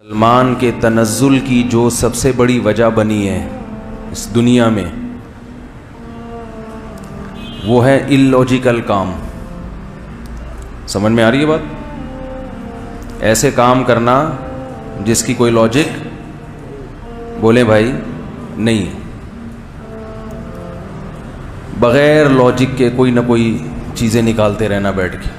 مسلمان کے تنزل کی جو سب سے بڑی وجہ بنی ہے اس دنیا میں وہ ہے اللاجیکل کام. سمجھ میں آ رہی ہے بات؟ ایسے کام کرنا جس کی کوئی لاجک بولے بھائی نہیں ہے, بغیر لاجک کے کوئی نہ کوئی چیزیں نکالتے رہنا بیٹھ کے.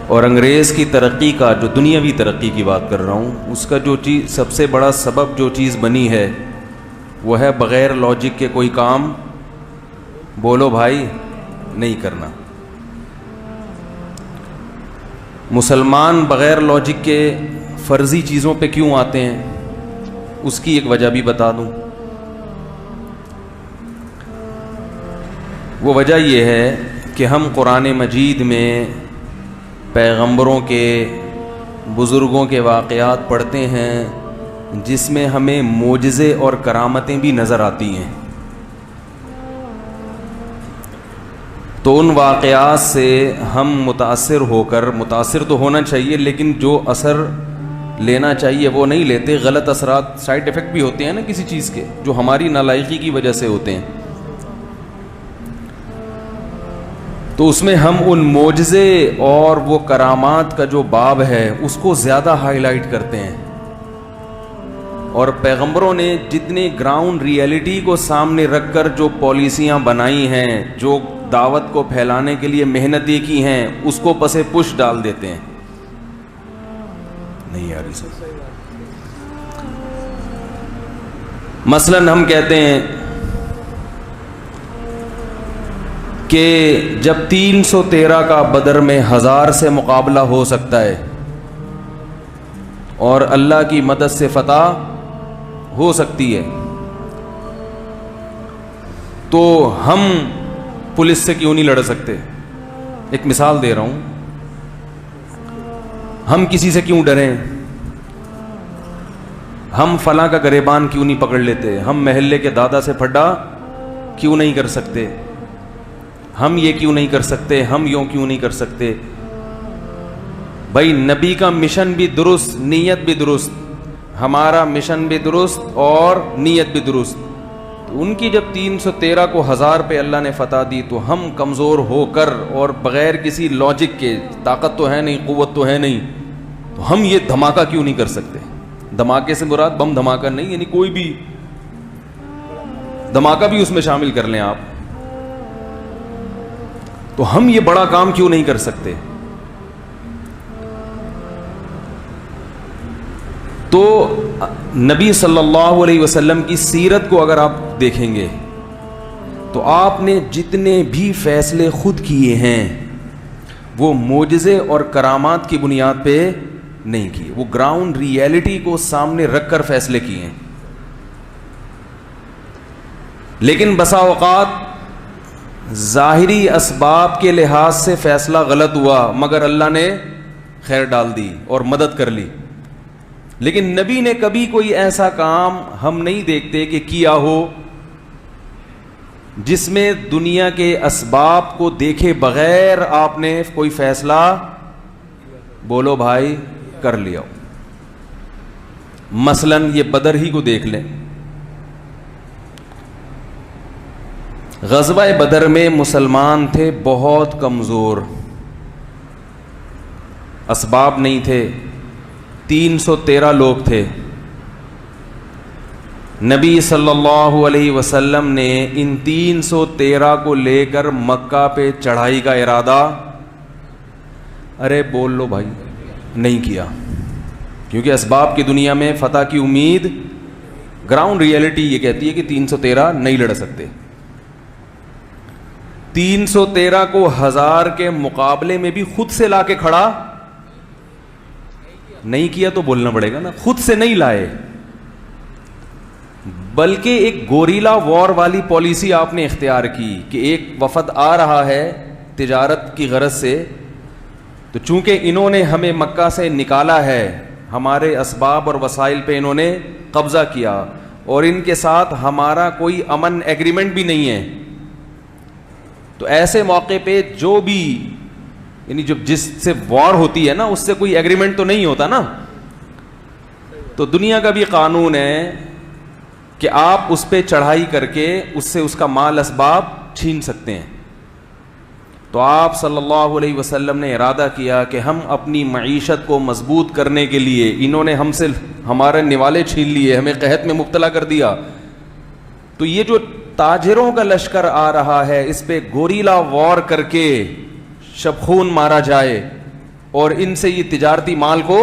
اور انگریز کی ترقی کا, جو دنیاوی ترقی کی بات کر رہا ہوں, اس کا جو چیز سب سے بڑا سبب جو چیز بنی ہے وہ ہے بغیر لاجک کے کوئی کام بولو بھائی نہیں کرنا. مسلمان بغیر لاجک کے فرضی چیزوں پہ کیوں آتے ہیں, اس کی ایک وجہ بھی بتا دوں. وہ وجہ یہ ہے کہ ہم قرآن مجید میں پیغمبروں کے, بزرگوں کے واقعات پڑھتے ہیں جس میں ہمیں معجزے اور کرامتیں بھی نظر آتی ہیں. تو ان واقعات سے ہم متاثر ہو کر, متاثر تو ہونا چاہیے لیکن جو اثر لینا چاہیے وہ نہیں لیتے. غلط اثرات, سائیڈ ایفیکٹ بھی ہوتے ہیں نا کسی چیز کے, جو ہماری نالائقی کی وجہ سے ہوتے ہیں. تو اس میں ہم ان معجزے اور وہ کرامات کا جو باب ہے اس کو زیادہ ہائی لائٹ کرتے ہیں. اور پیغمبروں نے جتنے گراؤنڈ ریئلٹی کو سامنے رکھ کر جو پالیسیاں بنائی ہیں, جو دعوت کو پھیلانے کے لیے محنتیں کی ہیں, اس کو پسے پش ڈال دیتے ہیں. نہیں یار سر, مثلاً ہم کہتے ہیں کہ جب 313 کا بدر میں 1000 سے مقابلہ ہو سکتا ہے اور اللہ کی مدد سے فتح ہو سکتی ہے, تو ہم پولیس سے کیوں نہیں لڑ سکتے؟ ایک مثال دے رہا ہوں. ہم کسی سے کیوں ڈریں؟ ہم فلاں کا گریبان کیوں نہیں پکڑ لیتے؟ ہم محلے کے دادا سے پھڈا کیوں نہیں کر سکتے؟ ہم یہ کیوں نہیں کر سکتے؟ ہم یوں کیوں نہیں کر سکتے؟ بھائی نبی کا مشن بھی درست, نیت بھی درست, ہمارا مشن بھی درست اور نیت بھی درست. تو ان کی جب 313 کو 1000 پہ اللہ نے فتح دی تو ہم کمزور ہو کر اور بغیر کسی لاجک کے, طاقت تو ہے نہیں, قوت تو ہے نہیں, تو ہم یہ دھماکہ کیوں نہیں کر سکتے؟ دھماکے سے مراد بم دھماکہ نہیں, یعنی کوئی بھی دھماکہ بھی اس میں شامل کر لیں آپ, تو ہم یہ بڑا کام کیوں نہیں کر سکتے؟ تو نبی صلی اللہ علیہ وسلم کی سیرت کو اگر آپ دیکھیں گے تو آپ نے جتنے بھی فیصلے خود کیے ہیں وہ معجزے اور کرامات کی بنیاد پہ نہیں کیے, وہ گراؤنڈ ریئلٹی کو سامنے رکھ کر فیصلے کیے ہیں. لیکن بسا اوقات ظاہری اسباب کے لحاظ سے فیصلہ غلط ہوا مگر اللہ نے خیر ڈال دی اور مدد کر لی. لیکن نبی نے کبھی کوئی ایسا کام ہم نہیں دیکھتے کہ کیا ہو جس میں دنیا کے اسباب کو دیکھے بغیر آپ نے کوئی فیصلہ بولو بھائی کر لیا ہو. مثلاً یہ بدر ہی کو دیکھ لیں. غزوہ بدر میں مسلمان تھے بہت کمزور, اسباب نہیں تھے, 313 لوگ تھے. نبی صلی اللہ علیہ وسلم نے ان 313 کو لے کر مکہ پہ چڑھائی کا ارادہ, ارے بول لو بھائی, نہیں کیا. کیونکہ اسباب کی دنیا میں فتح کی امید, گراؤنڈ ریئلٹی یہ کہتی ہے کہ 313 نہیں لڑ سکتے. 313 کو 1000 کے مقابلے میں بھی خود سے لا کے کھڑا نہیں کیا, تو بولنا پڑے گا نا, خود سے نہیں لائے, بلکہ ایک گوریلا وار والی پالیسی آپ نے اختیار کی کہ ایک وفد آ رہا ہے تجارت کی غرض سے, تو چونکہ انہوں نے ہمیں مکہ سے نکالا ہے, ہمارے اسباب اور وسائل پہ انہوں نے قبضہ کیا اور ان کے ساتھ ہمارا کوئی امن ایگریمنٹ بھی نہیں ہے, تو ایسے موقع پہ جو بھی یعنی جب جس سے وار ہوتی ہے نا اس سے کوئی ایگریمنٹ تو نہیں ہوتا نا, تو دنیا کا بھی قانون ہے کہ آپ اس پہ چڑھائی کر کے اس سے اس کا مال اسباب چھین سکتے ہیں. تو آپ صلی اللہ علیہ وسلم نے ارادہ کیا کہ ہم اپنی معیشت کو مضبوط کرنے کے لیے، انہوں نے ہم سے ہمارے نوالے چھین لیے، ہمیں قحط میں مبتلا کر دیا، تو یہ جو تاجروں کا لشکر آ رہا ہے اس پہ گوریلا وار کر کے شبخون مارا جائے اور ان سے یہ تجارتی مال کو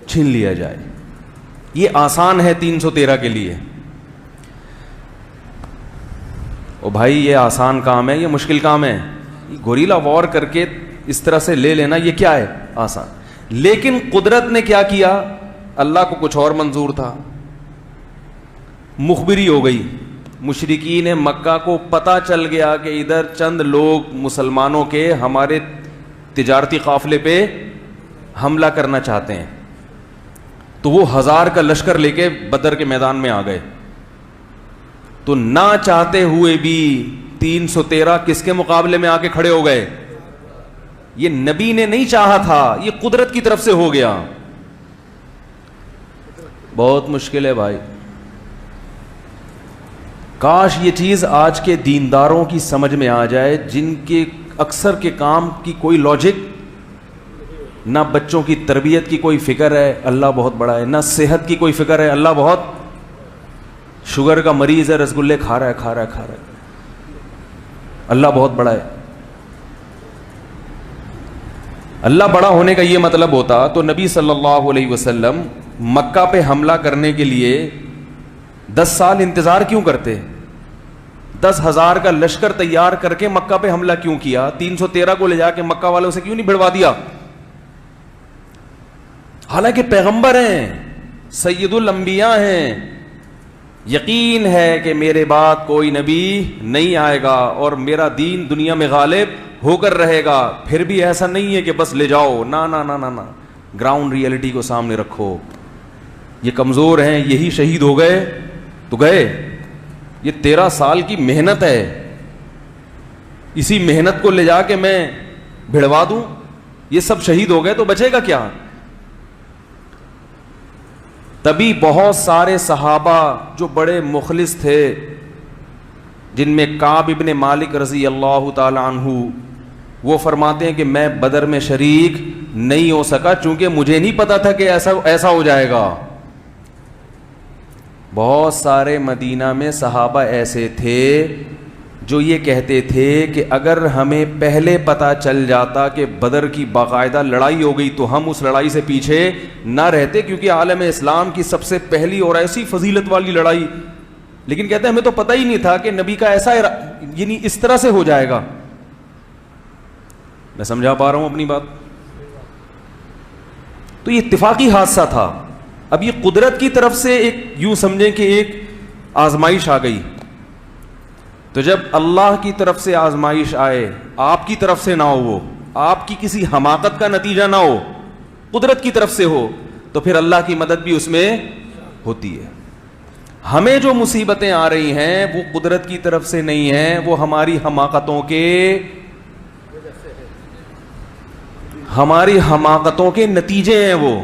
چھین لیا جائے. یہ آسان ہے 313 کے لیے. او بھائی یہ آسان کام ہے، یہ مشکل کام ہے. گوریلا وار کر کے اس طرح سے لے لینا یہ کیا ہے؟ آسان. لیکن قدرت نے کیا کیا؟ اللہ کو کچھ اور منظور تھا. مخبری ہو گئی. مشرکین مکہ کو پتہ چل گیا کہ ادھر چند لوگ مسلمانوں کے ہمارے تجارتی قافلے پہ حملہ کرنا چاہتے ہیں. تو وہ 1000 کا لشکر لے کے بدر کے میدان میں آ گئے. تو نہ چاہتے ہوئے بھی 313 کس کے مقابلے میں آ کے کھڑے ہو گئے؟ یہ نبی نے نہیں چاہا تھا، یہ قدرت کی طرف سے ہو گیا. بہت مشکل ہے بھائی. کاش یہ چیز آج کے دینداروں کی سمجھ میں آ جائے، جن کے اکثر کے کام کی کوئی لاجک، نہ بچوں کی تربیت کی کوئی فکر ہے، اللہ بہت بڑا ہے، نہ صحت کی کوئی فکر ہے، اللہ بہت، شوگر کا مریض ہے رسگلے کھا رہا ہے، اللہ بہت بڑا ہے. اللہ بڑا ہونے کا یہ مطلب ہوتا تو نبی صلی اللہ علیہ وسلم مکہ پہ حملہ کرنے کے لیے 10 سال انتظار کیوں کرتے؟ 10,000 کا لشکر تیار کر کے مکہ پہ حملہ کیوں کیا؟ 313 کو لے جا کے مکہ والوں سے کیوں نہیں بھڑوا دیا؟ حالانکہ پیغمبر ہیں، سید الانبیاء ہیں، یقین ہے کہ میرے بعد کوئی نبی نہیں آئے گا اور میرا دین دنیا میں غالب ہو کر رہے گا. پھر بھی ایسا نہیں ہے کہ بس لے جاؤ، نا نا نا نا نا، گراؤنڈ ریئلٹی کو سامنے رکھو. یہ کمزور ہیں، یہی شہید ہو گئے تو گئے. یہ 13 سال کی محنت ہے، اسی محنت کو لے جا کے میں بھڑوا دوں؟ یہ سب شہید ہو گئے تو بچے گا کیا؟ تبھی بہت سارے صحابہ جو بڑے مخلص تھے، جن میں کعب ابن مالک رضی اللہ تعالی عنہ، وہ فرماتے ہیں کہ میں بدر میں شریک نہیں ہو سکا چونکہ مجھے نہیں پتا تھا کہ ایسا ہو جائے گا. بہت سارے مدینہ میں صحابہ ایسے تھے جو یہ کہتے تھے کہ اگر ہمیں پہلے پتہ چل جاتا کہ بدر کی باقاعدہ لڑائی ہو گئی تو ہم اس لڑائی سے پیچھے نہ رہتے، کیونکہ عالم اسلام کی سب سے پہلی اور ایسی فضیلت والی لڑائی. لیکن کہتے ہیں ہمیں تو پتہ ہی نہیں تھا کہ نبی کا ایسا یعنی اس طرح سے ہو جائے گا. میں سمجھا پا رہا ہوں اپنی بات؟ تو یہ اتفاقی حادثہ تھا. اب یہ قدرت کی طرف سے ایک یوں سمجھیں کہ ایک آزمائش آ گئی. تو جب اللہ کی طرف سے آزمائش آئے، آپ کی طرف سے نہ ہو، وہ آپ کی کسی حماقت کا نتیجہ نہ ہو، قدرت کی طرف سے ہو، تو پھر اللہ کی مدد بھی اس میں ہوتی ہے. ہمیں جو مصیبتیں آ رہی ہیں وہ قدرت کی طرف سے نہیں ہیں، وہ ہماری حماقتوں کے نتیجے ہیں وہ.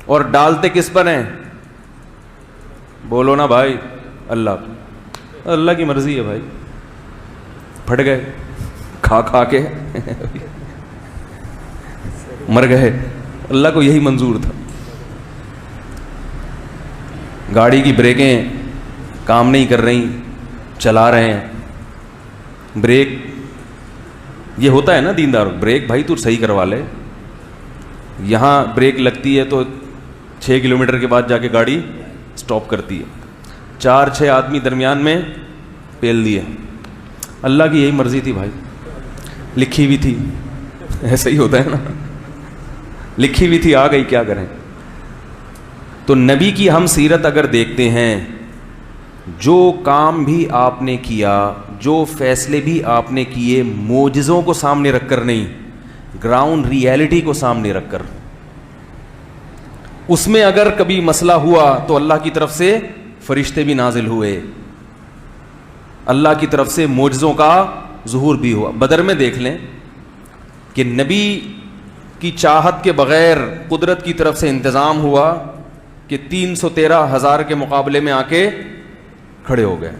اور ڈالتے کس پر ہیں؟ بولو نا بھائی. اللہ کی مرضی ہے بھائی. پھٹ گئے کھا کے مر گئے. اللہ کو یہی منظور تھا. گاڑی کی بریکیں کام نہیں کر رہی، چلا رہے ہیں، بریک یہ ہوتا ہے نا دیندار، بریک بھائی تو صحیح کروا لے. یہاں بریک لگتی ہے تو 6 کلومیٹر کے بعد جا کے گاڑی سٹاپ کرتی ہے. 4-6 آدمی درمیان میں پیل دیے. اللہ کی یہی مرضی تھی بھائی، لکھی ہوئی تھی. ایسا ہی ہوتا ہے نا، لکھی ہوئی تھی، آ گئی، کیا کریں. تو نبی کی ہم سیرت اگر دیکھتے ہیں، جو کام بھی آپ نے کیا، جو فیصلے بھی آپ نے کیے، معجزوں کو سامنے رکھ کر نہیں، گراؤنڈ ریئلٹی کو سامنے رکھ کر. اس میں اگر کبھی مسئلہ ہوا تو اللہ کی طرف سے فرشتے بھی نازل ہوئے، اللہ کی طرف سے معجزوں کا ظہور بھی ہوا. بدر میں دیکھ لیں کہ نبی کی چاہت کے بغیر قدرت کی طرف سے انتظام ہوا کہ 313,000 کے مقابلے میں آ کے کھڑے ہو گئے.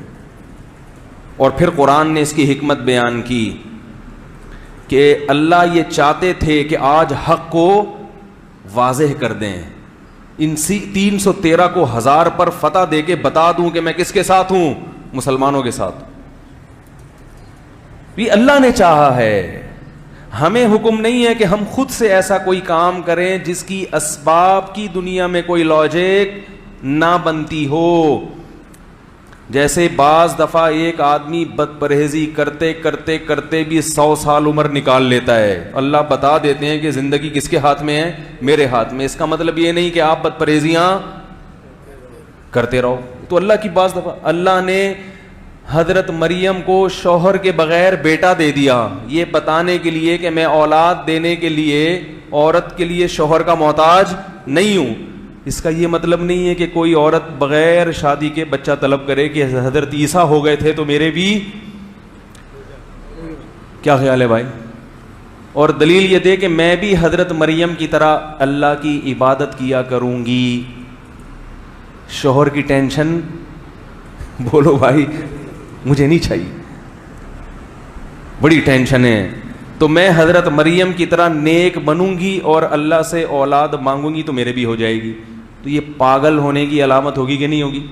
اور پھر قرآن نے اس کی حکمت بیان کی کہ اللہ یہ چاہتے تھے کہ آج حق کو واضح کر دیں, ان 313 کو 1000 پر فتح دے کے بتا دوں کہ میں کس کے ساتھ ہوں, مسلمانوں کے ساتھ. یہ اللہ نے چاہا ہے, ہمیں حکم نہیں ہے کہ ہم خود سے ایسا کوئی کام کریں جس کی اسباب کی دنیا میں کوئی لاجک نہ بنتی ہو. جیسے بعض دفعہ ایک آدمی بد پرہیزی کرتے کرتے کرتے بھی 100 سال عمر نکال لیتا ہے, اللہ بتا دیتے ہیں کہ زندگی کس کے ہاتھ میں ہے, میرے ہاتھ میں. اس کا مطلب یہ نہیں کہ آپ بد پرہیزیاں کرتے رہو. تو اللہ کی بعض دفعہ اللہ نے حضرت مریم کو شوہر کے بغیر بیٹا دے دیا, یہ بتانے کے لیے کہ میں اولاد دینے کے لیے عورت کے لیے شوہر کا محتاج نہیں ہوں. اس کا یہ مطلب نہیں ہے کہ کوئی عورت بغیر شادی کے بچہ طلب کرے کہ حضرت عیسیٰ ہو گئے تھے تو میرے بھی. کیا خیال ہے بھائی؟ اور دلیل یہ دے کہ میں بھی حضرت مریم کی طرح اللہ کی عبادت کیا کروں گی. شوہر کی ٹینشن بولو بھائی مجھے نہیں چاہیے, بڑی ٹینشن ہے. تو میں حضرت مریم کی طرح نیک بنوں گی اور اللہ سے اولاد مانگوں گی تو میرے بھی ہو جائے گی. تو یہ پاگل ہونے کی علامت ہوگی کہ نہیں ہوگی؟